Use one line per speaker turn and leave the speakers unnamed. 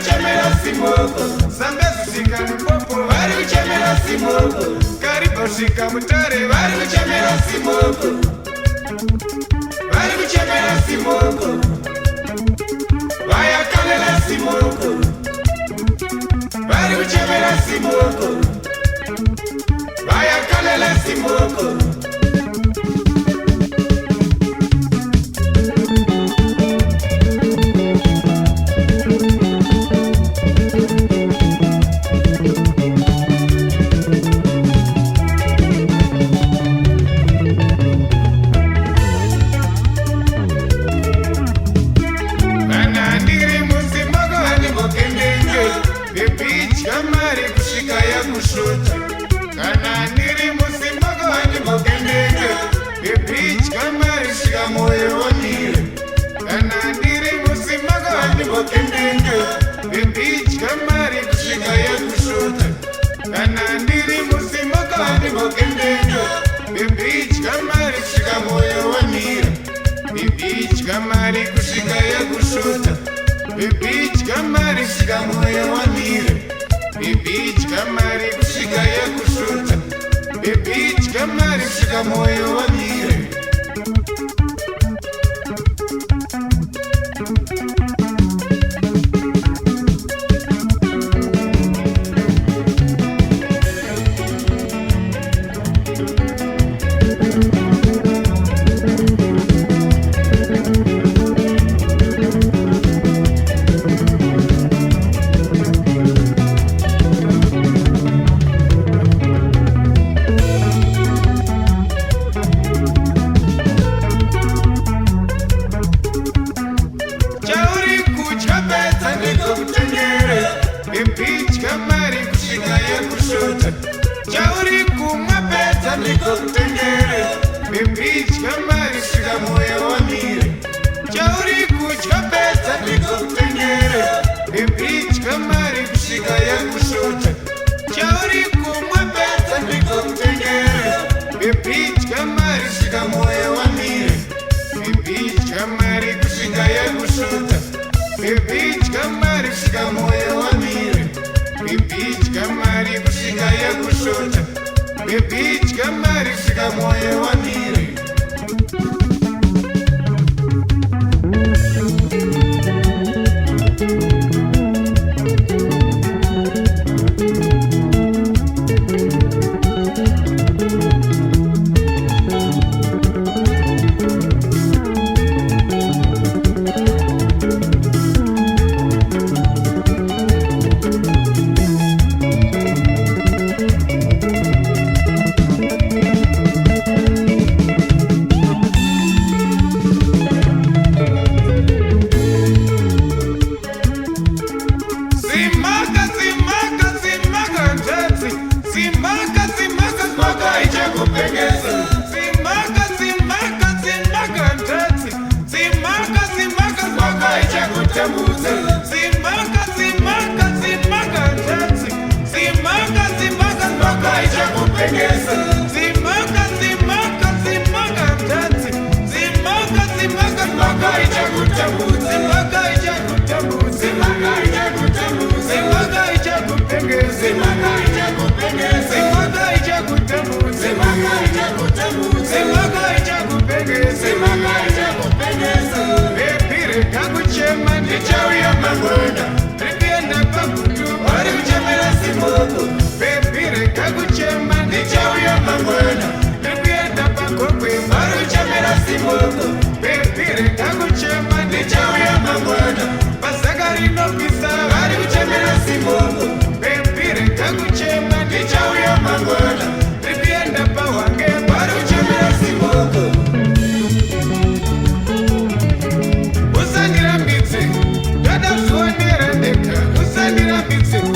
kuchemera simoko, Zambezi sika Limpopo vari kuchemera simoko, Karibu sika Mutare vari kuchemera simoko, vari kuchemera simoko, Vayakalela simoko, vari kuchemera simoko, Vayakalela simoko. Kana niri musimoko hani mokendenge, beach kamari shiga moyo wanire. Kana niri musimoko hani mokendenge, beach kamari shiga ya kushuta. Kana niri musimoko hani mokendenge, beach kamari shiga moyo wanire. Beach kamari shiga ya kushuta. Beach kamari shiga moyo wanire. Beach kamari kushiga ya kushuta, beach kamari shiga moyo wanire. Beach kamari kushiga ya kushuta, chauri kumwa pesa niko kutengere. Beach kamari shiga moyo wanire, chauri kuchka pesa niko kutengere. Beach kamari kushiga ya kushuta, chauri kumwa pesa niko kutengere. Beach kamari shiga moyo wanire, beach kamari kushiga ya kushuta, beach kamari shiga moyo wanire. Beach kamari kushiga ya kushuta, beach kamari shiga moyo wanire. Usandira mbitse, dada suonera ndeka, usandira mbitse.